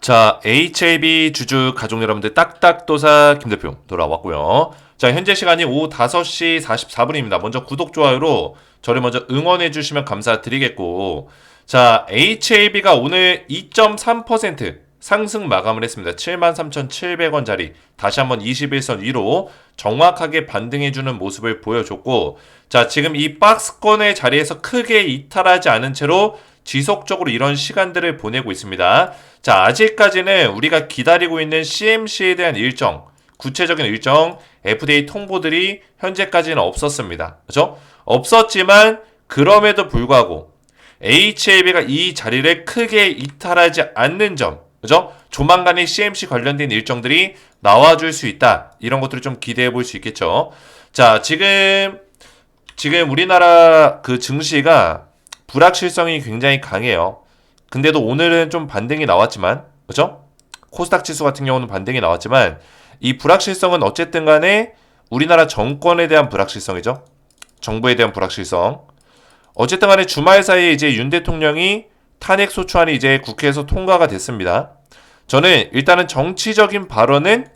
자, HAB 주주 가족 여러분들 딱딱도사 김대표 돌아왔고요. 자, 현재 시간이 오후 5시 44분입니다. 먼저 구독, 좋아요로 저를 먼저 응원해 주시면 감사드리겠고, 자, HAB가 오늘 2.3% 상승 마감을 했습니다. 73,700원짜리 다시 한번 21선 위로 정확하게 반등해주는 모습을 보여줬고, 자, 지금 이 박스권의 자리에서 크게 이탈하지 않은 채로 지속적으로 이런 시간들을 보내고 있습니다. 자, 아직까지는 우리가 기다리고 있는 CMC에 대한 일정, 구체적인 일정, FDA 통보들이 현재까지는 없었습니다. 그죠? 없었지만 그럼에도 불구하고 HAB가 이 자리를 크게 이탈하지 않는 점, 그죠? 조만간에 CMC 관련된 일정들이 나와줄 수 있다. 이런 것들을 좀 기대해 볼 수 있겠죠. 자, 지금 우리나라 그 증시가 불확실성이 굉장히 강해요. 근데도 오늘은 좀 반등이 나왔지만, 그죠? 코스닥 지수 같은 경우는 반등이 나왔지만, 이 불확실성은 어쨌든 간에 우리나라 정권에 대한 불확실성이죠. 정부에 대한 불확실성. 어쨌든 간에 주말 사이에 이제 윤 대통령이 탄핵 소추안이 이제 국회에서 통과가 됐습니다. 저는 일단은 정치적인 발언은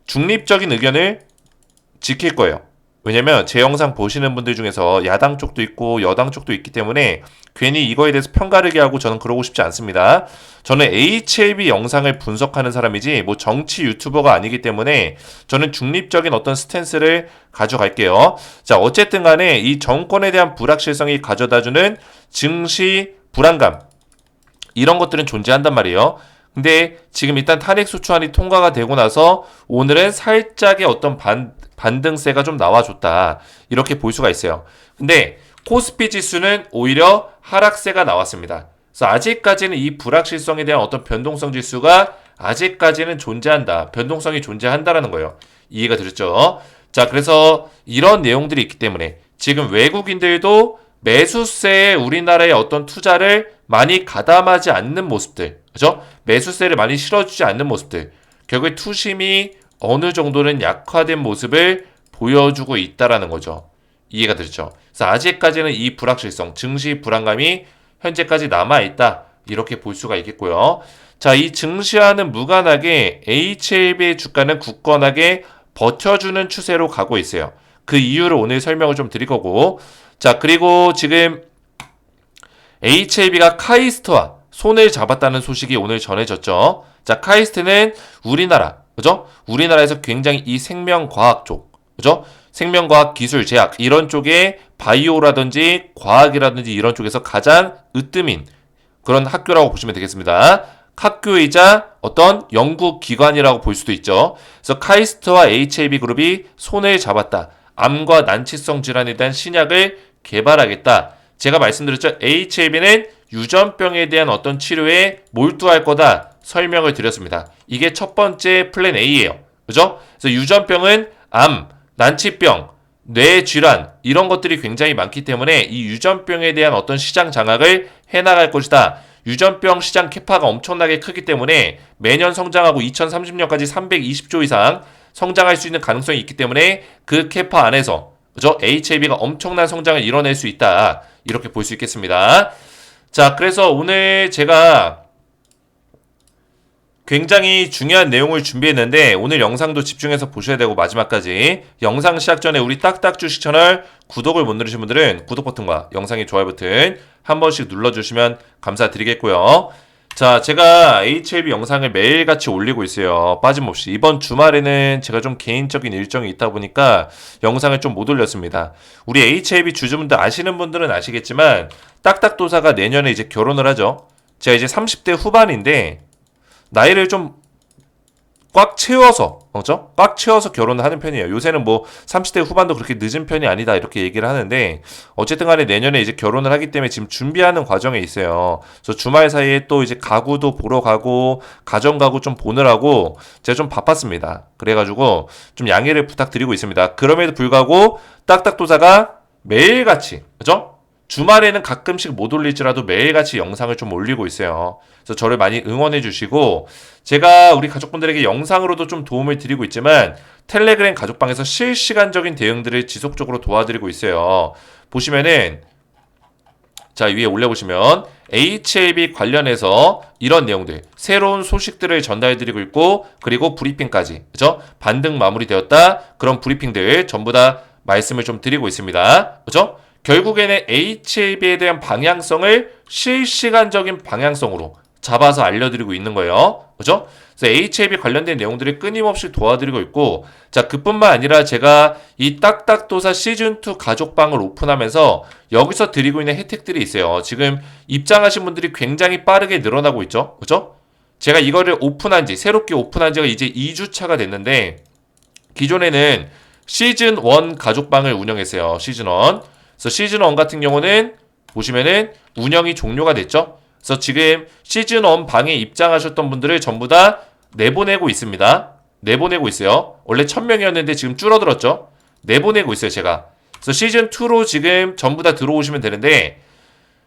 중립적인 의견을 지킬 거예요. 왜냐면 제 영상 보시는 분들 중에서 야당 쪽도 있고 여당 쪽도 있기 때문에 괜히 이거에 대해서 편가르게 하고 저는 그러고 싶지 않습니다. 저는 HAB 영상을 분석하는 사람이지 뭐 정치 유튜버가 아니기 때문에 저는 중립적인 어떤 스탠스를 가져갈게요. 자, 어쨌든 간에 이 정권에 대한 불확실성이 가져다주는 증시 불안감, 이런 것들은 존재한단 말이에요. 근데 지금 일단 탄핵소추안이 통과가 되고 나서 오늘은 살짝의 어떤 반등세가 좀 나와줬다. 이렇게 볼 수가 있어요. 근데 코스피 지수는 오히려 하락세가 나왔습니다. 그래서 아직까지는 이 불확실성에 대한 어떤 변동성 지수가 아직까지는 존재한다. 변동성이 존재한다라는 거예요. 이해가 되셨죠? 자, 그래서 이런 내용들이 있기 때문에 지금 외국인들도 매수세에 우리나라의 어떤 투자를 많이 가담하지 않는 모습들, 그죠? 매수세를 많이 실어주지 않는 모습들, 결국에 투심이 어느 정도는 약화된 모습을 보여주고 있다라는 거죠. 이해가 되죠? 그래서 아직까지는 이 불확실성, 증시 불안감이 현재까지 남아있다. 이렇게 볼 수가 있겠고요. 자, 이 증시와는 무관하게 HLB의 주가는 굳건하게 버텨주는 추세로 가고 있어요. 그 이유를 오늘 설명을 좀 드릴 거고, 자, 그리고 지금 HLB가 카이스트와 손을 잡았다는 소식이 오늘 전해졌죠. 자, 카이스트는 우리나라, 그죠? 우리나라에서 굉장히 이 생명과학 쪽, 그죠? 생명과학 기술 제약 이런 쪽에 바이오라든지 과학이라든지 이런 쪽에서 가장 으뜸인 그런 학교라고 보시면 되겠습니다. 학교이자 어떤 연구기관이라고 볼 수도 있죠. 그래서 카이스트와 HAB 그룹이 손을 잡았다. 암과 난치성 질환에 대한 신약을 개발하겠다. 제가 말씀드렸죠. HAB는 유전병에 대한 어떤 치료에 몰두할 거다. 설명을 드렸습니다. 이게 첫 번째 플랜 A예요. 그죠? 그래서 유전병은 암, 난치병, 뇌질환 이런 것들이 굉장히 많기 때문에 이 유전병에 대한 어떤 시장 장악을 해나갈 것이다. 유전병 시장 캐파가 엄청나게 크기 때문에 매년 성장하고 2030년까지 320조 이상 성장할 수 있는 가능성이 있기 때문에 그 캐파 안에서, 그죠? HAB가 엄청난 성장을 이뤄낼 수 있다. 이렇게 볼 수 있겠습니다. 자, 그래서 오늘 제가 굉장히 중요한 내용을 준비했는데 오늘 영상도 집중해서 보셔야 되고 마지막까지 영상 시작 전에 우리 딱딱 주식 채널 구독을 못 누르신 분들은 구독 버튼과 영상의 좋아요 버튼 한 번씩 눌러주시면 감사드리겠고요. 자, 제가 HLB 영상을 매일같이 올리고 있어요. 빠짐없이. 이번 주말에는 제가 좀 개인적인 일정이 있다 보니까 영상을 좀 못 올렸습니다. 우리 HLB 주주분들 아시는 분들은 아시겠지만 딱딱도사가 내년에 이제 결혼을 하죠. 제가 이제 30대 후반인데 나이를 좀 꽉 채워서, 그죠? 꽉 채워서 결혼을 하는 편이에요. 요새는 뭐 30대 후반도 그렇게 늦은 편이 아니다 이렇게 얘기를 하는데 어쨌든 간에 내년에 이제 결혼을 하기 때문에 지금 준비하는 과정에 있어요. 그래서 주말 사이에 또 이제 가구도 보러 가고 가정 가구 좀 보느라고 제가 좀 바빴습니다. 그래가지고 좀 양해를 부탁드리고 있습니다. 그럼에도 불구하고 딱딱도사가 매일같이, 그죠? 주말에는 가끔씩 못 올릴지라도 매일같이 영상을 좀 올리고 있어요. 그래서 저를 많이 응원해 주시고 제가 우리 가족분들에게 영상으로도 좀 도움을 드리고 있지만 텔레그램 가족방에서 실시간적인 대응들을 지속적으로 도와드리고 있어요. 보시면은 자, 위에 올려보시면 HAB 관련해서 이런 내용들, 새로운 소식들을 전달해드리고 있고, 그리고 브리핑까지, 그죠? 반등 마무리되었다. 그런 브리핑들 전부 다 말씀을 좀 드리고 있습니다. 그죠? 결국에는 HAB에 대한 방향성을 실시간적인 방향성으로 잡아서 알려드리고 있는 거예요. 그죠? 그래서 HAB 관련된 내용들을 끊임없이 도와드리고 있고, 자, 그뿐만 아니라 제가 이 딱딱도사 시즌2 가족방을 오픈하면서 여기서 드리고 있는 혜택들이 있어요. 지금 입장하신 분들이 굉장히 빠르게 늘어나고 있죠. 그죠? 제가 이거를 새롭게 오픈한 지가 이제 2주차가 됐는데, 기존에는 시즌1 가족방을 운영했어요. 시즌1. 그래서 시즌1 같은 경우는 보시면은 운영이 종료가 됐죠. 그래서 지금 시즌1 방에 입장하셨던 분들을 전부 다 내보내고 있습니다. 내보내고 있어요. 원래 1000명이었는데 지금 줄어들었죠. 내보내고 있어요, 제가. 그래서 시즌2로 지금 전부 다 들어오시면 되는데,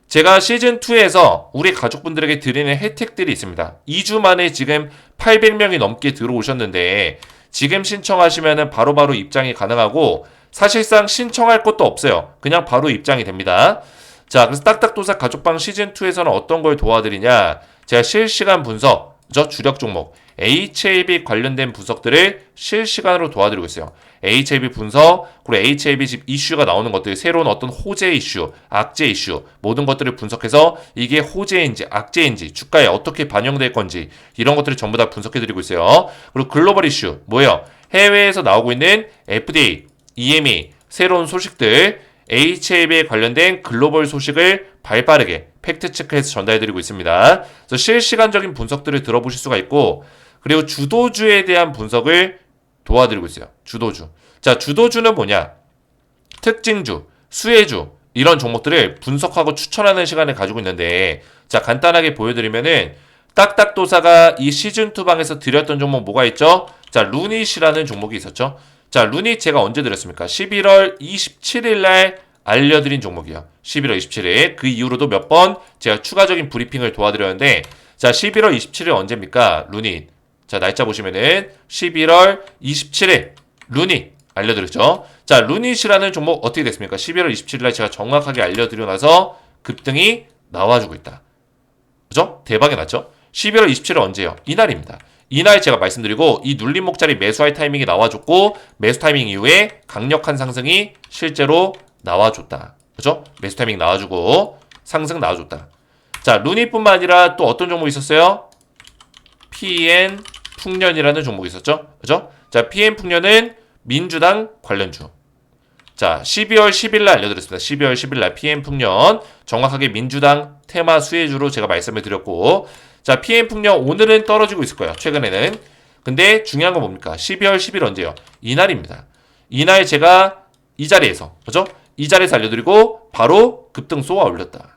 제가 시즌2에서 우리 가족분들에게 드리는 혜택들이 있습니다. 2주 만에 지금 800명이 넘게 들어오셨는데, 지금 신청하시면 바로바로 입장이 가능하고, 사실상 신청할 것도 없어요. 그냥 바로 입장이 됩니다. 자, 그래서 딱딱도사 가족방 시즌2에서는 어떤 걸 도와드리냐? 제가 실시간 분석, 주력 종목, HAB 관련된 분석들을 실시간으로 도와드리고 있어요. HAB 분석, 그리고 HAB 집 이슈가 나오는 것들, 새로운 어떤 호재 이슈, 악재 이슈, 모든 것들을 분석해서 이게 호재인지 악재인지, 주가에 어떻게 반영될 건지, 이런 것들을 전부 다 분석해드리고 있어요. 그리고 글로벌 이슈, 뭐예요? 해외에서 나오고 있는 FDA, EMA, 새로운 소식들, HAB에 관련된 글로벌 소식을 발빠르게 팩트체크해서 전달해드리고 있습니다. 그래서 실시간적인 분석들을 들어보실 수가 있고, 그리고 주도주에 대한 분석을 도와드리고 있어요. 주도주. 자, 주도주는 뭐냐? 특징주, 수혜주, 이런 종목들을 분석하고 추천하는 시간을 가지고 있는데, 자, 간단하게 보여드리면은, 딱딱도사가 이 시즌2 방에서 드렸던 종목 뭐가 있죠? 자, 루닛이라는 종목이 있었죠. 자, 루닛 제가 언제 드렸습니까? 11월 27일 날 알려드린 종목이에요. 11월 27일. 그 이후로도 몇 번 제가 추가적인 브리핑을 도와드렸는데, 자, 11월 27일 언제입니까? 루닛. 자, 날짜 보시면은 11월 27일 루닛 알려드렸죠. 자, 루닛이라는 종목 어떻게 됐습니까? 11월 27일 날 제가 정확하게 알려드리고 나서 급등이 나와주고 있다. 그죠? 대박이 났죠? 11월 27일 언제예요? 이날입니다. 이날 제가 말씀드리고 이 눌림 목자리 매수할 타이밍이 나와줬고, 매수 타이밍 이후에 강력한 상승이 실제로 나와줬다. 그죠? 매수 타이밍 나와주고 상승 나와줬다. 자, 루닛뿐만 아니라 또 어떤 종목이 있었어요? PN 풍년이라는 종목이 있었죠. 그죠? 자, PN 풍년은 민주당 관련주. 자, 12월 10일 날 알려드렸습니다. 12월 10일 날 PN 풍년 정확하게 민주당 테마 수혜주로 제가 말씀을 드렸고, 자, PM 풍력 오늘은 떨어지고 있을 거예요. 최근에는. 근데 중요한 건 뭡니까? 12월 10일 언제요? 이날입니다. 이날 제가 이 자리에서, 그죠? 이 자리에서 알려드리고 바로 급등 쏘아 올렸다.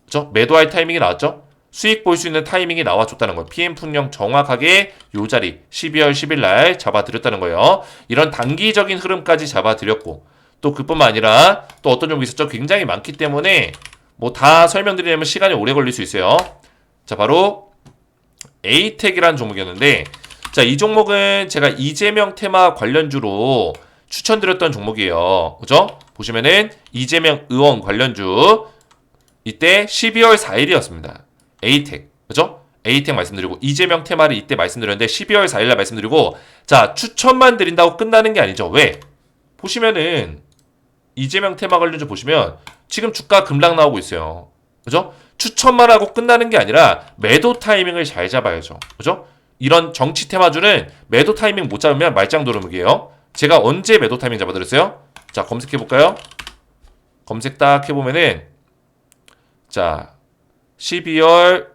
그죠? 매도할 타이밍이 나왔죠? 수익 볼 수 있는 타이밍이 나와줬다는 거예요. PM 풍력 정확하게 요 자리 12월 10일 날 잡아드렸다는 거예요. 이런 단기적인 흐름까지 잡아드렸고, 또 그뿐만 아니라 또 어떤 종목이 있었죠? 굉장히 많기 때문에 뭐 다 설명드리려면 시간이 오래 걸릴 수 있어요. 자, 바로 에이텍이라는 종목이었는데, 자, 이 종목은 제가 이재명 테마 관련주로 추천드렸던 종목이에요. 그죠? 보시면은 이재명 의원 관련주 이때 12월 4일이었습니다. 에이텍. 그죠? 에이텍 말씀드리고 이재명 테마를 이때 말씀드렸는데 12월 4일날 말씀드리고, 자, 추천만 드린다고 끝나는 게 아니죠. 왜? 보시면은 이재명 테마 관련주 보시면 지금 주가 급락 나오고 있어요. 그죠? 추천만 하고 끝나는 게 아니라 매도 타이밍을 잘 잡아야죠. 그죠? 이런 정치 테마주는 매도 타이밍 못 잡으면 말짱 도루묵이에요. 제가 언제 매도 타이밍 잡아드렸어요? 자, 검색해볼까요? 검색 딱 해보면은, 자, 12월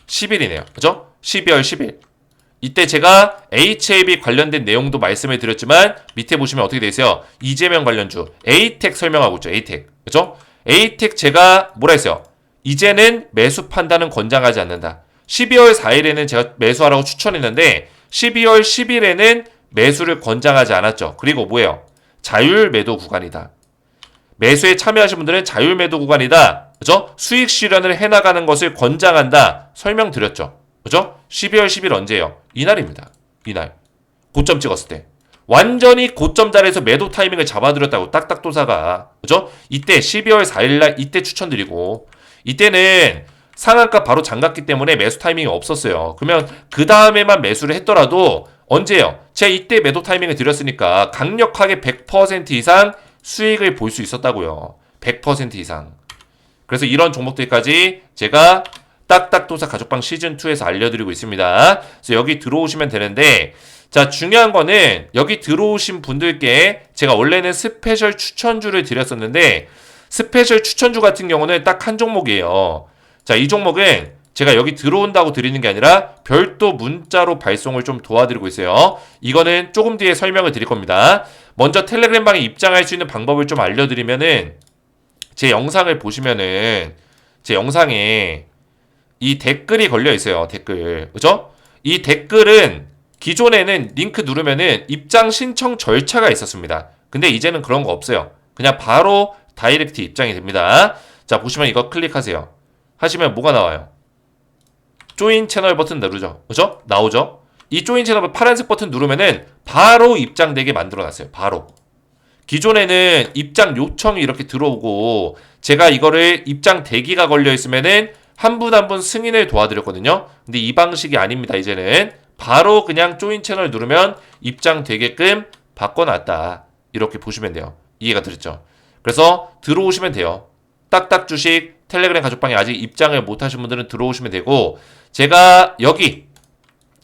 10일이네요. 그죠? 12월 10일. 이때 제가 HAB 관련된 내용도 말씀을 드렸지만 밑에 보시면 어떻게 돼 있어요? 이재명 관련주 에이텍 설명하고 있죠. 에이텍. 그죠? 에이텍 제가 뭐라 했어요? 이제는 매수 판단은 권장하지 않는다. 12월 4일에는 제가 매수하라고 추천했는데 12월 10일에는 매수를 권장하지 않았죠. 그리고 뭐예요? 자율 매도 구간이다. 매수에 참여하신 분들은 자율 매도 구간이다. 그죠? 수익 실현을 해나가는 것을 권장한다. 설명드렸죠. 그죠? 12월 10일 언제예요? 이날입니다. 이날. 고점 찍었을 때. 완전히 고점 자리에서 매도 타이밍을 잡아드렸다고 딱딱도사가. 그죠? 이때 12월 4일날 이때 추천드리고 이때는 상한가 바로 잠갔기 때문에 매수 타이밍이 없었어요. 그러면 그 다음에만 매수를 했더라도 언제요? 제가 이때 매도 타이밍을 드렸으니까 강력하게 100% 이상 수익을 볼 수 있었다고요. 100% 이상. 그래서 이런 종목들까지 제가 딱딱도사 가족방 시즌2에서 알려드리고 있습니다. 그래서 여기 들어오시면 되는데, 자, 중요한 거는 여기 들어오신 분들께 제가 원래는 스페셜 추천주를 드렸었는데, 스페셜 추천주 같은 경우는 딱 한 종목이에요. 자, 이 종목은 제가 여기 들어온다고 드리는 게 아니라 별도 문자로 발송을 좀 도와드리고 있어요. 이거는 조금 뒤에 설명을 드릴 겁니다. 먼저 텔레그램방에 입장할 수 있는 방법을 좀 알려드리면은, 제 영상을 보시면은 제 영상에 이 댓글이 걸려 있어요. 댓글. 그죠? 이 댓글은 기존에는 링크 누르면은 입장 신청 절차가 있었습니다. 근데 이제는 그런 거 없어요. 그냥 바로 다이렉트 입장이 됩니다. 자, 보시면 이거 클릭하세요. 하시면 뭐가 나와요? 조인 채널 버튼 누르죠. 그죠? 나오죠? 이 조인 채널 파란색 버튼 누르면은 바로 입장되게 만들어 놨어요. 바로. 기존에는 입장 요청이 이렇게 들어오고 제가 이거를 입장 대기가 걸려 있으면은 한 분 한 분 승인을 도와드렸거든요. 근데 이 방식이 아닙니다. 이제는 바로 그냥 조인 채널 누르면 입장 되게끔 바꿔놨다. 이렇게 보시면 돼요. 이해가 되셨죠? 그래서 들어오시면 돼요. 딱딱 주식 텔레그램 가족방에 아직 입장을 못 하신 분들은 들어오시면 되고, 제가 여기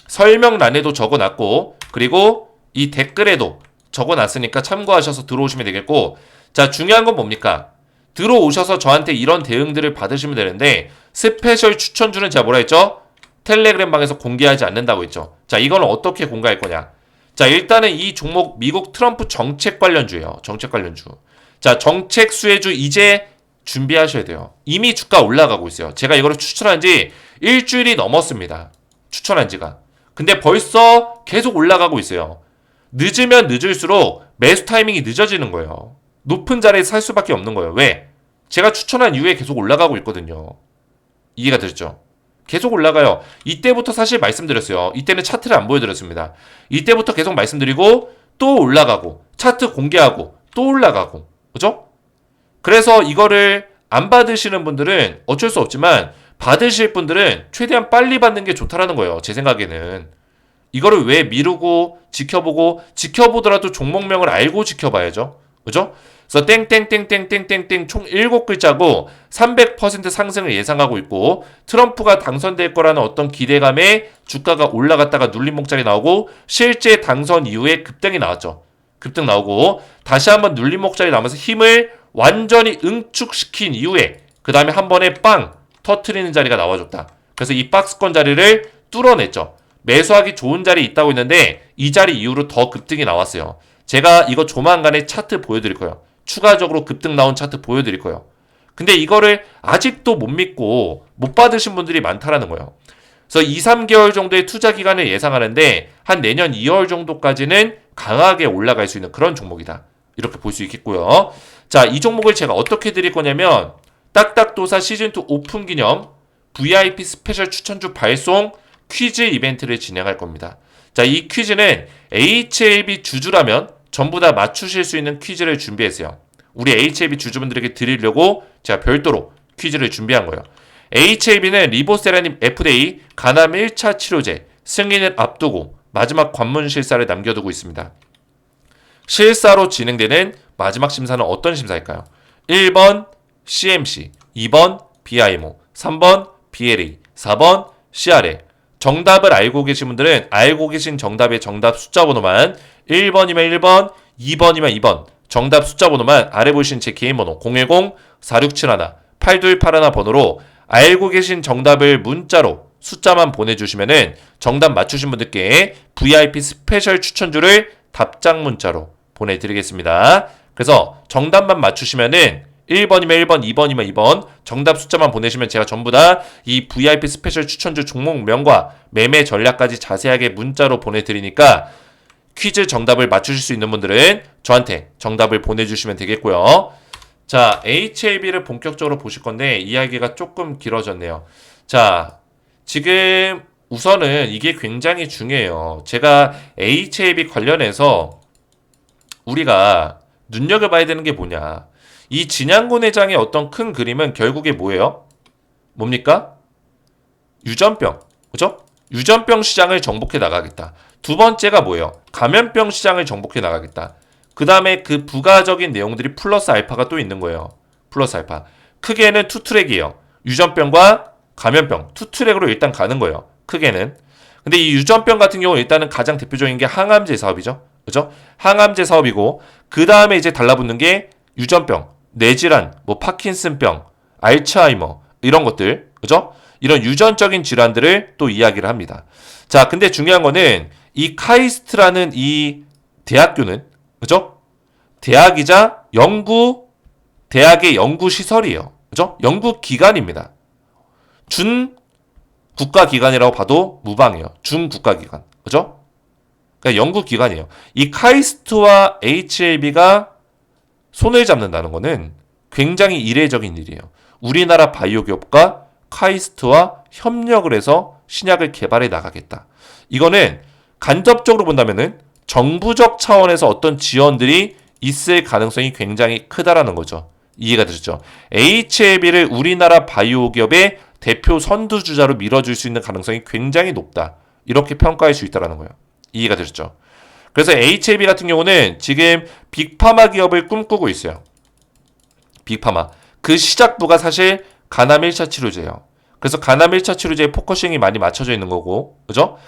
설명란에도 적어놨고 그리고 이 댓글에도 적어놨으니까 참고하셔서 들어오시면 되겠고, 자, 중요한 건 뭡니까? 들어오셔서 저한테 이런 대응들을 받으시면 되는데, 스페셜 추천주는 제가 뭐라 했죠? 텔레그램 방에서 공개하지 않는다고 했죠. 자, 이거는 어떻게 공개할 거냐? 자, 일단은 이 종목 미국 트럼프 정책 관련주예요. 정책 관련주. 자, 정책 수혜주 이제 준비하셔야 돼요. 이미 주가 올라가고 있어요. 제가 이거를 추천한 지 일주일이 넘었습니다. 추천한 지가. 근데 벌써 계속 올라가고 있어요. 늦으면 늦을수록 매수 타이밍이 늦어지는 거예요. 높은 자리에 살 수밖에 없는 거예요. 왜? 제가 추천한 이후에 계속 올라가고 있거든요. 이해가 되셨죠? 계속 올라가요. 이때부터 사실 말씀드렸어요. 이때는 차트를 안 보여드렸습니다. 이때부터 계속 말씀드리고 또 올라가고 차트 공개하고 또 올라가고. 그죠? 그래서 이거를 안 받으시는 분들은 어쩔 수 없지만 받으실 분들은 최대한 빨리 받는 게 좋다라는 거예요. 제 생각에는. 이거를 왜 미루고 지켜보더라도 종목명을 알고 지켜봐야죠. 그죠? 그래서 땡땡땡땡땡땡땡 총 7글자고 300% 상승을 예상하고 있고, 트럼프가 당선될 거라는 어떤 기대감에 주가가 올라갔다가 눌림목자리 나오고 실제 당선 이후에 급등이 나왔죠. 급등 나오고 다시 한번 눌림목자리 나오면서 힘을 완전히 응축시킨 이후에 그 다음에 한 번에 빵 터트리는 자리가 나와줬다. 그래서 이 박스권 자리를 뚫어냈죠. 매수하기 좋은 자리에 있다고 했는데 이 자리 이후로 더 급등이 나왔어요. 제가 이거 조만간에 차트 보여드릴 거예요. 추가적으로 급등 나온 차트 보여드릴 거예요. 근데 이거를 아직도 못 믿고 못 받으신 분들이 많다라는 거예요. 그래서 2, 3개월 정도의 투자 기간을 예상하는데 한 내년 2월 정도까지는 강하게 올라갈 수 있는 그런 종목이다. 이렇게 볼 수 있겠고요. 자, 이 종목을 제가 어떻게 드릴 거냐면 딱딱도사 시즌2 오픈 기념 VIP 스페셜 추천주 발송 퀴즈 이벤트를 진행할 겁니다. 자, 이 퀴즈는 HLB 주주라면 전부 다 맞추실 수 있는 퀴즈를 준비했어요. 우리 HLB 주주분들에게 드리려고 제가 별도로 퀴즈를 준비한 거예요. HLB는 리보세라님 F데이 간암 1차 치료제 승인을 앞두고 마지막 관문 실사를 남겨두고 있습니다. 실사로 진행되는 마지막 심사는 어떤 심사일까요? 1번 CMC, 2번 BIMO, 3번 BLA, 4번 CRA. 정답을 알고 계신 분들은 알고 계신 정답의 정답 숫자 번호만 1번이면 1번, 2번이면 2번 정답 숫자 번호만 아래 보이신 제 개인 번호 010-4671-8281 번호로 알고 계신 정답을 문자로 숫자만 보내주시면은 정답 맞추신 분들께 VIP 스페셜 추천주를 답장 문자로 보내드리겠습니다. 그래서 정답만 맞추시면은 1번이면 1번, 2번이면 2번 정답 숫자만 보내시면 제가 전부 다 이 VIP 스페셜 추천주 종목명과 매매 전략까지 자세하게 문자로 보내드리니까 퀴즈 정답을 맞추실 수 있는 분들은 저한테 정답을 보내주시면 되겠고요. 자, HLB를 본격적으로 보실 건데 이야기가 조금 길어졌네요. 자, 지금 우선은 이게 굉장히 중요해요. 제가 HLB 관련해서 우리가 눈여겨봐야 되는 게 뭐냐. 이 진양군 회장의 어떤 큰 그림은 결국에 뭐예요? 뭡니까? 유전병. 그죠? 유전병 시장을 정복해 나가겠다. 두 번째가 뭐예요? 감염병 시장을 정복해 나가겠다. 그 다음에 그 부가적인 내용들이 플러스 알파가 또 있는 거예요. 플러스 알파. 크게는 투 트랙이에요. 유전병과 감염병. 투 트랙으로 일단 가는 거예요. 크게는. 근데 이 유전병 같은 경우는 일단은 가장 대표적인 게 항암제 사업이죠. 그죠? 항암제 사업이고, 그 다음에 이제 달라붙는 게 유전병, 뇌질환, 뭐 파킨슨병, 알츠하이머, 이런 것들. 그죠? 이런 유전적인 질환들을 또 이야기를 합니다. 자, 근데 중요한 거는 이 카이스트라는 이 대학교는, 그죠? 대학이자 대학의 연구시설이에요. 그죠? 연구기관입니다. 준 국가기관이라고 봐도 무방해요. 준국가기관. 그죠? 그러니까 연구기관이에요. 이 카이스트와 HLB가 손을 잡는다는 거는 굉장히 이례적인 일이에요. 우리나라 바이오 기업과 카이스트와 협력을 해서 신약을 개발해 나가겠다. 이거는 간접적으로 본다면은 정부적 차원에서 어떤 지원들이 있을 가능성이 굉장히 크다라는 거죠. 이해가 되셨죠? HLB를 우리나라 바이오 기업의 대표 선두주자로 밀어줄 수 있는 가능성이 굉장히 높다. 이렇게 평가할 수 있다는 거예요. 이해가 되셨죠? 그래서 HLB 같은 경우는 지금 빅파마 기업을 꿈꾸고 있어요. 빅파마. 그 시작부가 사실 간암 1차 치료제예요. 그래서 간암 1차 치료제에 포커싱이 많이 맞춰져 있는 거고, 그죠?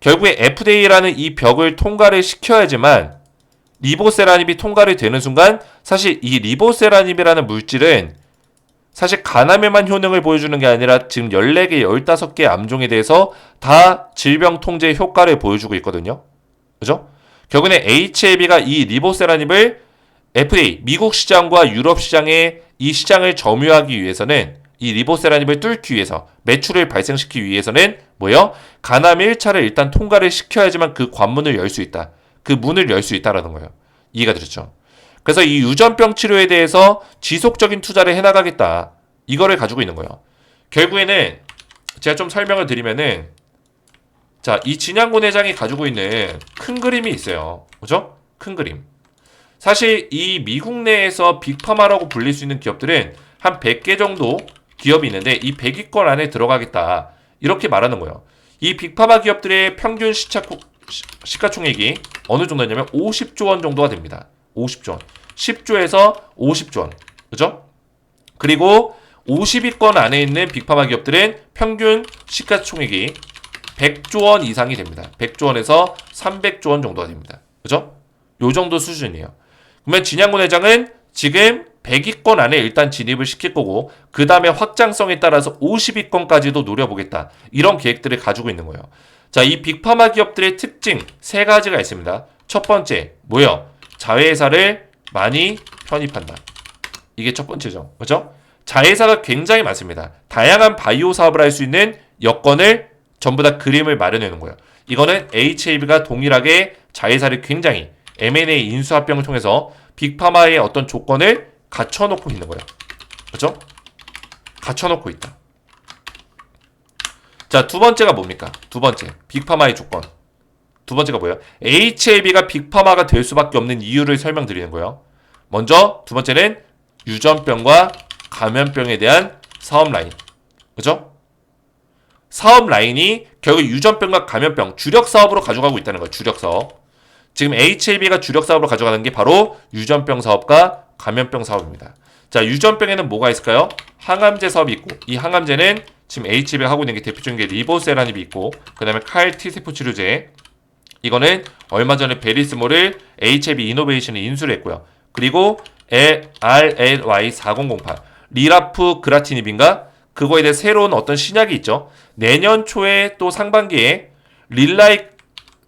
결국에 FDA라는 이 벽을 통과를 시켜야지만 리보세라닙이 통과를 되는 순간 사실 이 리보세라닙이라는 물질은 사실 간암에만 효능을 보여주는 게 아니라 지금 14개, 15개 암종에 대해서 다 질병 통제 효과를 보여주고 있거든요. 그죠? 결국에 HLB가 이 리보세라닙을 FDA, 미국 시장과 유럽 시장에 이 시장을 점유하기 위해서는 이 리보세라닙을 뚫기 위해서 매출을 발생시키기 위해서는 뭐예요? 간암 1차를 일단 통과를 시켜야지만 그 관문을 열 수 있다. 그 문을 열 수 있다라는 거예요. 이해가 되셨죠? 그래서 이 유전병 치료에 대해서 지속적인 투자를 해나가겠다. 이거를 가지고 있는 거예요. 결국에는 제가 좀 설명을 드리면은 자, 이 진양군 회장이 가지고 있는 큰 그림이 있어요. 그죠? 큰 그림. 사실 이 미국 내에서 빅파마라고 불릴 수 있는 기업들은 한 100개 정도 기업이 있는데 이 100위권 안에 들어가겠다. 이렇게 말하는 거예요. 이 빅파마 기업들의 평균 시가총액이 어느 정도냐면 50조 원 정도가 됩니다. 50조 원. 10조에서 50조 원. 그죠? 그리고 50위권 안에 있는 빅파마 기업들은 평균 시가총액이 100조 원 이상이 됩니다. 100조 원에서 300조 원 정도가 됩니다. 그죠? 요 정도 수준이에요. 그러면 진양군 회장은 지금 100위권 안에 일단 진입을 시킬 거고 그 다음에 확장성에 따라서 50위권까지도 노려보겠다. 이런 계획들을 가지고 있는 거예요. 자, 이 빅파마 기업들의 특징 3가지가 있습니다. 첫 번째, 뭐예요? 자회사를 많이 편입한다. 이게 첫 번째죠. 그죠? 자회사가 굉장히 많습니다. 다양한 바이오 사업을 할 수 있는 여건을 전부 다 그림을 마련해 놓은 거예요. 이거는 HAB가 동일하게 자회사를 굉장히 M&A 인수합병을 통해서 빅파마의 어떤 조건을 갖춰놓고 있는 거예요. 그죠? 갖춰놓고 있다. 자, 두 번째가 뭡니까? 두 번째, 빅파마의 조건. 두 번째가 뭐예요? HAB가 빅파마가 될 수밖에 없는 이유를 설명드리는 거예요. 먼저 두 번째는 유전병과 감염병에 대한 사업 라인. 그죠? 사업 라인이 결국 유전병과 감염병 주력 사업으로 가져가고 있다는 거예요. 주력 사업. 지금 HAB가 주력 사업으로 가져가는 게 바로 유전병 사업과 감염병 사업입니다. 자, 유전병에는 뭐가 있을까요? 항암제 사업이 있고, 이 항암제는 지금 HAB가 하고 있는 게 대표적인 게 리보세라닙이 있고, 그 다음에 칼 T세포 치료제. 이거는 얼마 전에 베리스몰을 HAB 이노베이션에 인수를 했고요. 그리고 RLY4008 리라프 그라티닙인가? 그거에 대해 새로운 어떤 신약이 있죠. 내년 초에 또 상반기에 릴레이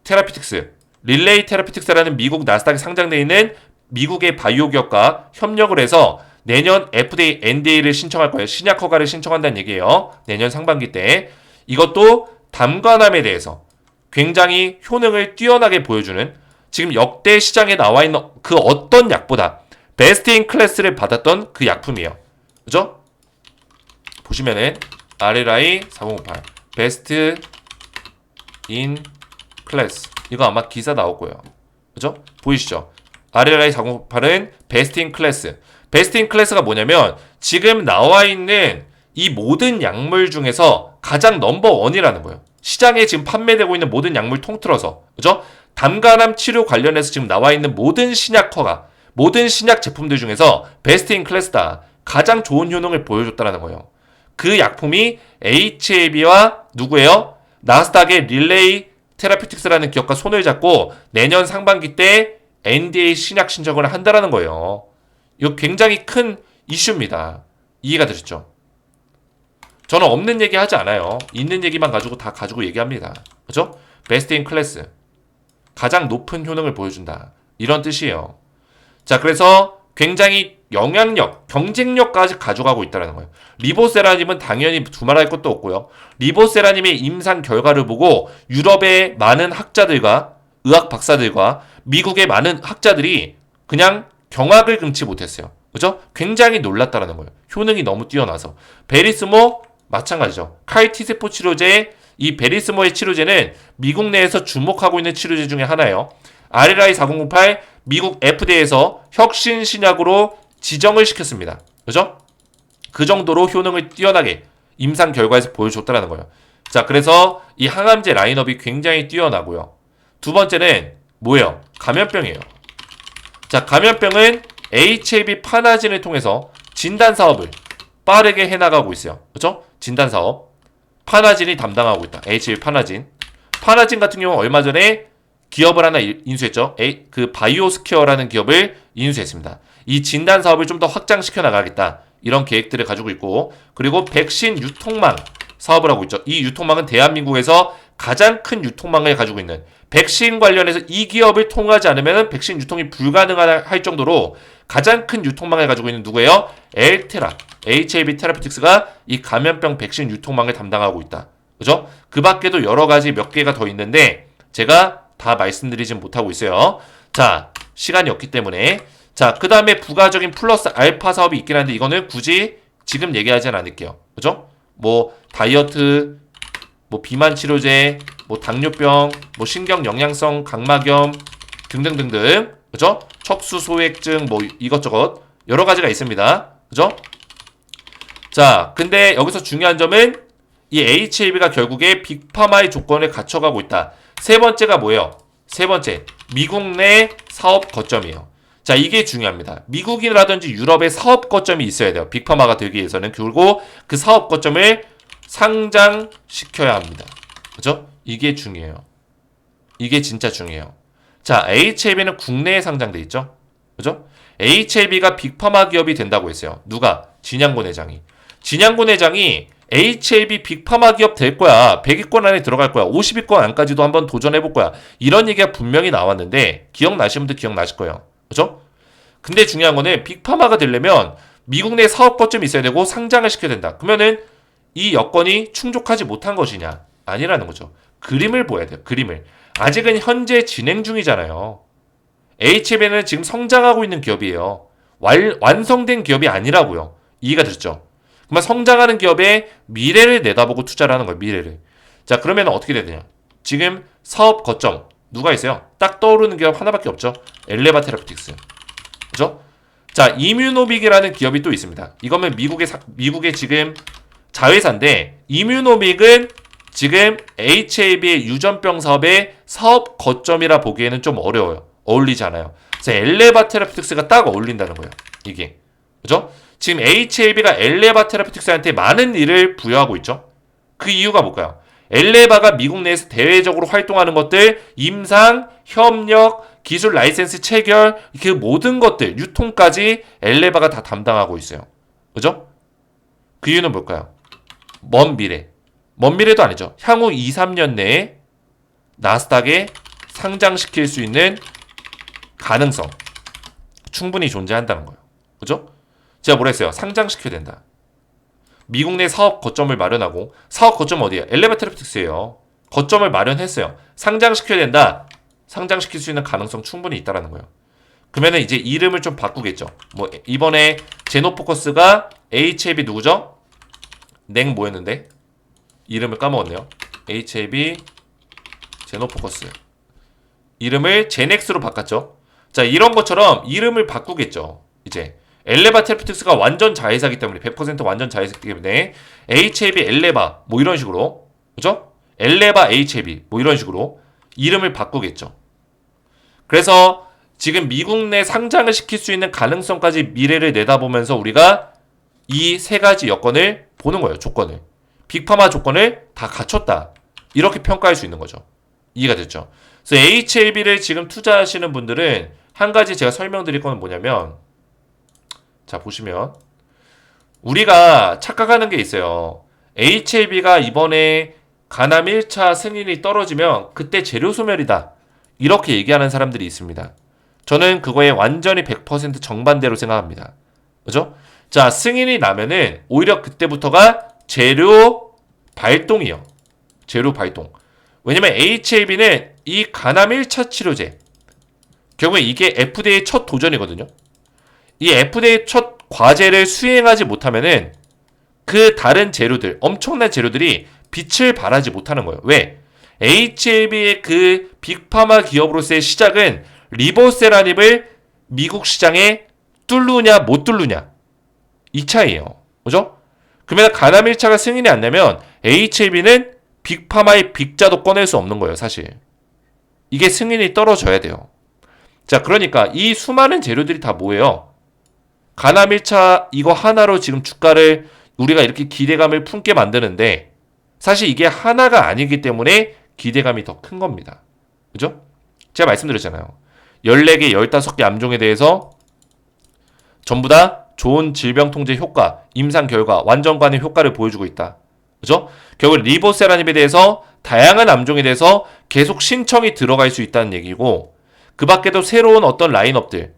테라피틱스라는 미국 나스닥에 상장되어 있는 미국의 바이오 기업과 협력을 해서 내년 FDA, NDA를 신청할 거예요. 신약 허가를 신청한다는 얘기예요. 내년 상반기 때. 이것도 담관암에 대해서 굉장히 효능을 뛰어나게 보여주는 지금 역대 시장에 나와 있는 그 어떤 약보다 베스트 인 클래스를 받았던 그 약품이에요. 그죠? 보시면은 RLI 4058 베스트 인 클래스 이거 아마 기사 나올 거예요. 그죠? 보이시죠? RLI 4008은 베스트 인 클래스. 베스트 인 클래스가 뭐냐면 지금 나와 있는 이 모든 약물 중에서 가장 넘버 원이라는 거예요. 시장에 지금 판매되고 있는 모든 약물 통틀어서. 그죠? 담간암 치료 관련해서 지금 나와 있는 모든 신약 허가, 모든 신약 제품들 중에서 베스트 인 클래스다. 가장 좋은 효능을 보여줬다는 거예요. 그 약품이 HAB와 누구예요? 나스닥의 릴레이 테라피틱스라는 기업과 손을 잡고 내년 상반기 때 NDA 신약 신청을 한다라는 거예요. 이거 굉장히 큰 이슈입니다. 이해가 되셨죠? 저는 없는 얘기 하지 않아요. 있는 얘기만 가지고 다 가지고 얘기합니다. 그죠? 베스트 인 클래스. 가장 높은 효능을 보여준다. 이런 뜻이에요. 자, 그래서 굉장히 영향력, 경쟁력까지 가져가고 있다는 거예요. 리보세라님은 당연히 두말할 것도 없고요. 리보세라님의 임상 결과를 보고 유럽의 많은 학자들과 의학 박사들과 미국의 많은 학자들이 그냥 경악을 금치 못했어요. 그죠? 굉장히 놀랐다는 거예요. 효능이 너무 뛰어나서. 베리스모 마찬가지죠. 칼 T세포 치료제, 이 베리스모의 치료제는 미국 내에서 주목하고 있는 치료제 중에 하나예요. RLI 4008 미국 FDA에서 혁신 신약으로 지정을 시켰습니다. 그죠? 그 정도로 효능을 뛰어나게 임상 결과에서 보여줬다는 거예요. 자, 그래서 이 항암제 라인업이 굉장히 뛰어나고요. 두 번째는 뭐예요? 감염병이에요. 자, 감염병은 HAB 파나진을 통해서 진단 사업을 빠르게 해나가고 있어요. 그죠? 진단 사업. 파나진이 담당하고 있다. HAB 파나진. 파나진 같은 경우는 얼마 전에 기업을 하나 인수했죠. 그 바이오스퀘어라는 기업을 인수했습니다. 이 진단 사업을 좀 더 확장시켜 나가겠다. 이런 계획들을 가지고 있고, 그리고 백신 유통망 사업을 하고 있죠. 이 유통망은 대한민국에서 가장 큰 유통망을 가지고 있는, 백신 관련해서 이 기업을 통하지 않으면 백신 유통이 불가능할 정도로 가장 큰 유통망을 가지고 있는 누구예요? 엘테라, HAB 테라피틱스가 이 감염병 백신 유통망을 담당하고 있다. 그죠? 그 밖에도 여러 가지 몇 개가 더 있는데 제가 다 말씀드리진 못하고 있어요. 자, 시간이 없기 때문에. 자, 그 다음에 부가적인 플러스 알파 사업이 있긴 한데 이거는 굳이 지금 얘기하진 않을게요. 그죠? 뭐 다이어트, 뭐 비만 치료제, 뭐 당뇨병, 뭐 신경 영양성 각막염 등등등등. 그죠? 척수 소액증 뭐 이것저것 여러 가지가 있습니다. 그죠? 자, 근데 여기서 중요한 점은 이 HAB가 결국에 빅파마의 조건을 갖춰가고 있다. 세 번째가 뭐예요? 세 번째, 미국 내 사업 거점이에요. 자, 이게 중요합니다. 미국이라든지 유럽의 사업 거점이 있어야 돼요. 빅파마가 되기 위해서는. 그리고 그 사업 거점을 상장시켜야 합니다. 그죠? 이게 중요해요. 이게 진짜 중요해요. 자, HAB는 국내에 상장돼 있죠? 그죠? HAB가 빅파마 기업이 된다고 했어요. 누가? 진양곤 회장이. 진양곤 회장이 HAB 빅파마 기업 될 거야. 100위권 안에 들어갈 거야. 50위권 안까지도 한번 도전해볼 거야. 이런 얘기가 분명히 나왔는데 기억나시는 분들 기억나실 거예요. 그죠? 근데 중요한 거는 빅파마가 되려면 미국 내 사업 거점이 있어야 되고 상장을 시켜야 된다. 그러면은 이 여건이 충족하지 못한 것이냐? 아니라는 거죠. 그림을 보여야 돼요. 그림을. 아직은 현재 진행 중이잖아요. HAB는 지금 성장하고 있는 기업이에요. 완성된 기업이 아니라고요. 이해가 되셨죠? 그러면 성장하는 기업의 미래를 내다보고 투자를 하는 거예요. 미래를. 자, 그러면 어떻게 돼야 되냐? 지금 사업 거점 누가 있어요? 딱 떠오르는 기업 하나밖에 없죠. 엘레바 테라피틱스. 그죠? 자, 이뮤노빅이라는 기업이 또 있습니다. 이거는 미국의 지금 자회사인데 이뮤노빅은 지금 HAB의 유전병 사업의 사업 거점이라 보기에는 좀 어려워요. 어울리지 않아요. 그래서 엘레바 테라피틱스가 딱 어울린다는 거예요. 이게. 그죠? 지금 HAB가 엘레바 테라피틱스한테 많은 일을 부여하고 있죠. 그 이유가 뭘까요? 엘레바가 미국 내에서 대외적으로 활동하는 것들, 임상, 협력, 기술 라이센스 체결, 그 모든 것들, 유통까지 엘레바가 다 담당하고 있어요. 그죠? 그 이유는 뭘까요? 먼 미래. 먼 미래도 아니죠. 향후 2, 3년 내에 나스닥에 상장시킬 수 있는 가능성 충분히 존재한다는 거예요. 그죠? 제가 뭐라 했어요? 상장시켜야 된다. 미국 내 사업 거점을 마련하고, 사업 거점 어디예요? 엘레바 테라피틱스예요. 거점을 마련했어요. 상장시켜야 된다. 상장시킬 수 있는 가능성 충분히 있다라는 거예요. 그러면은 이제 이름을 좀 바꾸겠죠. 뭐 이번에 제노포커스가 HAB 누구죠? 냉 뭐였는데? 이름을 까먹었네요. HAB 제노포커스. 이름을 제넥스로 바꿨죠. 자, 이런 것처럼 이름을 바꾸겠죠. 이제 엘레바 테라피틱스가 완전 자회사기 때문에 100% 완전 자회사기 때문에 HAB 엘레바 뭐 이런 식으로, 그죠? 엘레바 HAB 뭐 이런 식으로 이름을 바꾸겠죠. 그래서 지금 미국 내 상장을 시킬 수 있는 가능성까지 미래를 내다보면서 우리가 이 세 가지 여건을 보는 거예요. 조건을. 빅파마 조건을 다 갖췄다. 이렇게 평가할 수 있는 거죠. 이해가 됐죠? 그래서 HLB를 지금 투자하시는 분들은 한 가지 제가 설명드릴 거는 뭐냐면, 자, 보시면 우리가 착각하는 게 있어요. HLB가 이번에 가남 1차 승인이 떨어지면 그때 재료 소멸이다. 이렇게 얘기하는 사람들이 있습니다. 저는 그거에 완전히 100% 정반대로 생각합니다. 그죠? 자, 승인이 나면은 오히려 그때부터가 재료 발동이요. 재료 발동. 왜냐면 HAB는 이 가남 1차 치료제, 결국에 이게 FDA 첫 도전이거든요. 이 FDA 첫 과제를 수행하지 못하면은 그 다른 재료들, 엄청난 재료들이 빛을 발하지 못하는 거예요. 왜? HAB의 그 빅파마 기업으로서의 시작은 리보세라닙을 미국 시장에 뚫느냐 못 뚫느냐 이 차이에요. 그죠? 그러면 가남 1차가 승인이 안 나면 HAB는 빅파마의 빅자도 꺼낼 수 없는 거예요. 사실 이게 승인이 떨어져야 돼요. 자, 그러니까 이 수많은 재료들이 다 뭐예요? 가남 1차 이거 하나로 지금 주가를 우리가 이렇게 기대감을 품게 만드는데 사실 이게 하나가 아니기 때문에 기대감이 더 큰 겁니다. 그죠? 제가 말씀드렸잖아요. 14개, 15개 암종에 대해서 전부 다 좋은 질병 통제 효과, 임상 결과, 완전관의 효과를 보여주고 있다. 그죠? 결국 리보세라닙에 대해서 다양한 암종에 대해서 계속 신청이 들어갈 수 있다는 얘기고, 그 밖에도 새로운 어떤 라인업들,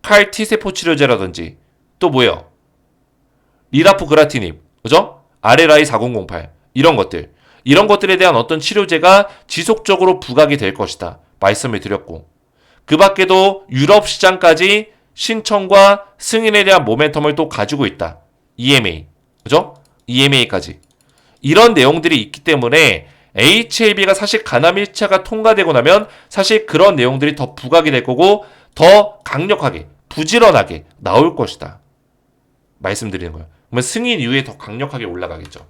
칼 T세포 치료제라든지 또 뭐예요? 리다프그라티닙, 그죠? RLI 4008 이런 것들에 대한 어떤 치료제가 지속적으로 부각이 될 것이다. 말씀을 드렸고, 그 밖에도 유럽 시장까지 신청과 승인에 대한 모멘텀을 또 가지고 있다. EMA, 그죠? EMA까지. 이런 내용들이 있기 때문에 HAB가 사실 가남 1차가 통과되고 나면 사실 그런 내용들이 더 부각이 될 거고 더 강력하게, 부지런하게 나올 것이다. 말씀드리는 거예요. 그러면 승인 이후에 더 강력하게 올라가겠죠.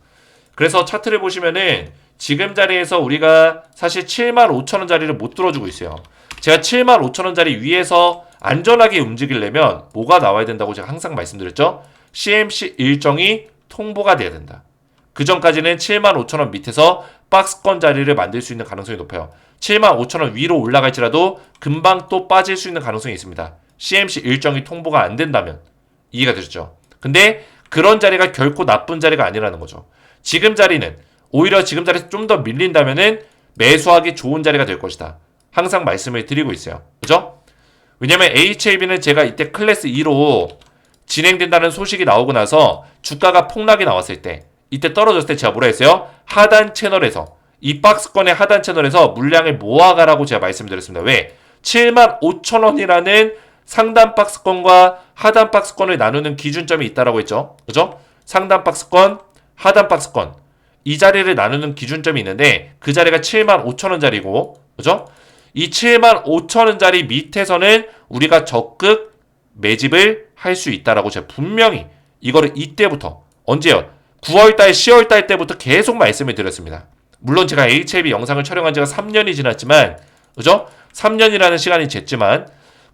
그래서 차트를 보시면은 지금 자리에서 우리가 사실 75,000원짜리를 못 들어주고 있어요. 제가 75,000원짜리 위에서 안전하게 움직이려면 뭐가 나와야 된다고 제가 항상 말씀드렸죠. CMC 일정이 통보가 돼야 된다. 그 전까지는 75,000원 밑에서 박스권 자리를 만들 수 있는 가능성이 높아요. 75,000원 위로 올라갈지라도 금방 또 빠질 수 있는 가능성이 있습니다. CMC 일정이 통보가 안 된다면. 이해가 되셨죠? 근데 그런 자리가 결코 나쁜 자리가 아니라는 거죠. 지금 자리는 오히려 지금 자리에서 좀 더 밀린다면은 매수하기 좋은 자리가 될 것이다. 항상 말씀을 드리고 있어요. 그죠? 왜냐면 HAB는 제가 이때 클래스 2로 진행된다는 소식이 나오고 나서 주가가 폭락이 나왔을 때, 이때 떨어졌을 때 제가 뭐라 했어요? 하단 채널에서, 이 박스권의 하단 채널에서 물량을 모아가라고 제가 말씀드렸습니다. 왜? 75,000원이라는 상단 박스권과 하단 박스권을 나누는 기준점이 있다라고 했죠. 그죠? 상단 박스권, 하단 박스권. 이 자리를 나누는 기준점이 있는데 그 자리가 75,000원짜리고, 그죠? 이 75,000원짜리 밑에서는 우리가 적극 매집을 할 수 있다라고 제가 분명히 이거를 이때부터, 언제요? 9월달, 10월달 때부터 계속 말씀을 드렸습니다. 물론 제가 HAB 영상을 촬영한 지가 3년이 지났지만, 그죠? 3년이라는 시간이 쟀지만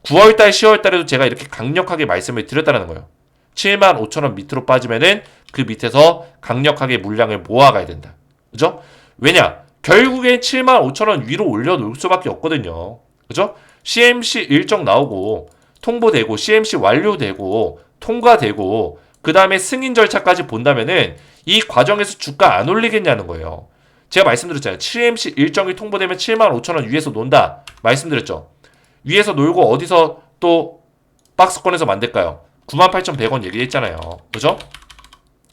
9월달, 10월달에도 제가 이렇게 강력하게 말씀을 드렸다는 거예요. 75,000원 밑으로 빠지면은 그 밑에서 강력하게 물량을 모아가야 된다. 그죠? 왜냐? 결국엔 75,000원 위로 올려놓을 수밖에 없거든요. 그죠? CMC 일정 나오고 통보되고 CMC 완료되고 통과되고 그 다음에 승인 절차까지 본다면은 이 과정에서 주가 안 올리겠냐는 거예요. 제가 말씀드렸잖아요. CMC 일정이 통보되면 75,000원 위에서 논다. 말씀드렸죠. 위에서 놀고 어디서 또 박스권에서 만들까요? 98,100원 얘기했잖아요. 그죠?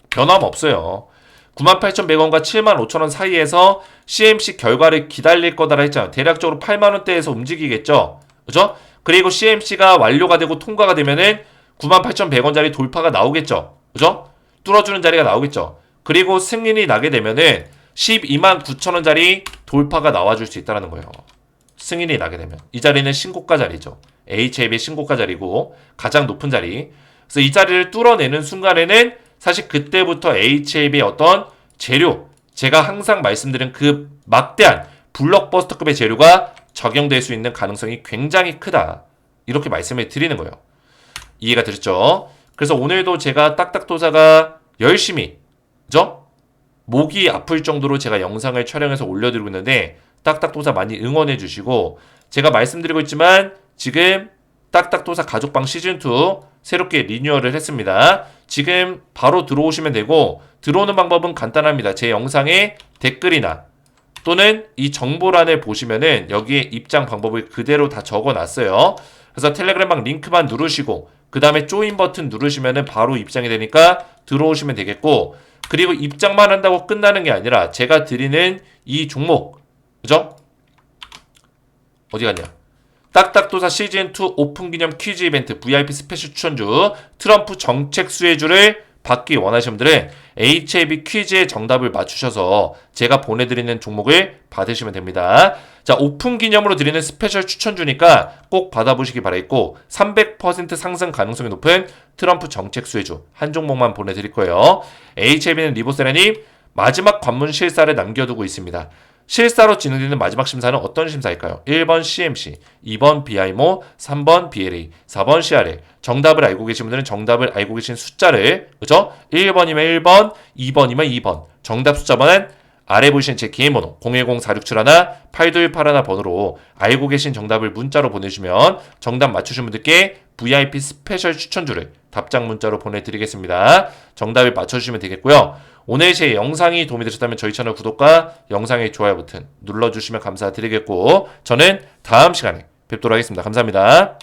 변함없어요. 98,100원과 75,000원 사이에서 CMC 결과를 기다릴 거다라 했잖아요. 대략적으로 8만원대에서 움직이겠죠. 그죠? 그리고 CMC가 완료가 되고 통과가 되면은 98,100원짜리 돌파가 나오겠죠. 그죠? 뚫어주는 자리가 나오겠죠. 그리고 승인이 나게 되면은 129,000원짜리 돌파가 나와줄 수 있다는 거예요. 승인이 나게 되면. 이 자리는 신고가 자리죠. HAB의 신고가 자리고 가장 높은 자리. 그래서 이 자리를 뚫어내는 순간에는 사실 그때부터 HAB의 어떤 재료, 제가 항상 말씀드린 그 막대한 블록버스터급의 재료가 적용될 수 있는 가능성이 굉장히 크다. 이렇게 말씀을 드리는 거예요. 이해가 되셨죠? 그래서 오늘도 제가 딱딱도사가 열심히, 그죠? 목이 아플 정도로 제가 영상을 촬영해서 올려드리고 있는데 딱딱도사 많이 응원해 주시고, 제가 말씀드리고 있지만 지금 딱딱도사 가족방 시즌2 새롭게 리뉴얼을 했습니다. 지금 바로 들어오시면 되고, 들어오는 방법은 간단합니다. 제 영상에 댓글이나 또는 이 정보란을 보시면은 여기에 입장 방법을 그대로 다 적어놨어요. 그래서 텔레그램방 링크만 누르시고 그 다음에 조인 버튼 누르시면은 바로 입장이 되니까 들어오시면 되겠고, 그리고 입장만 한다고 끝나는 게 아니라 제가 드리는 이 종목, 그죠? 어디 갔냐? 딱딱도사 시즌2 오픈기념 퀴즈 이벤트 VIP 스페셜 추천주 트럼프 정책 수혜주를 받기 원하시는 분들은 HAB 퀴즈의 정답을 맞추셔서 제가 보내드리는 종목을 받으시면 됩니다. 자, 오픈 기념으로 드리는 스페셜 추천주니까 꼭 받아보시기 바라겠고, 300% 상승 가능성이 높은 트럼프 정책 수혜주 한 종목만 보내드릴 거예요. HAB는 리보세라님 마지막 관문 실사를 남겨두고 있습니다. 실사로 진행되는 마지막 심사는 어떤 심사일까요? 1번 CMC, 2번 BIMO, 3번 BLA, 4번 CRL. 정답을 알고 계신 분들은 정답을 알고 계신 숫자를, 그죠? 1번이면 1번, 2번이면 2번. 정답 숫자번은 아래 보이시는 제 개인 번호 010-4671-8281 번호로 알고 계신 정답을 문자로 보내주시면 정답 맞추신 분들께 VIP 스페셜 추천주를 답장 문자로 보내드리겠습니다. 정답을 맞춰주시면 되겠고요. 오늘 제 영상이 도움이 되셨다면 저희 채널 구독과 영상의 좋아요 버튼 눌러주시면 감사드리겠고, 저는 다음 시간에 뵙도록 하겠습니다. 감사합니다.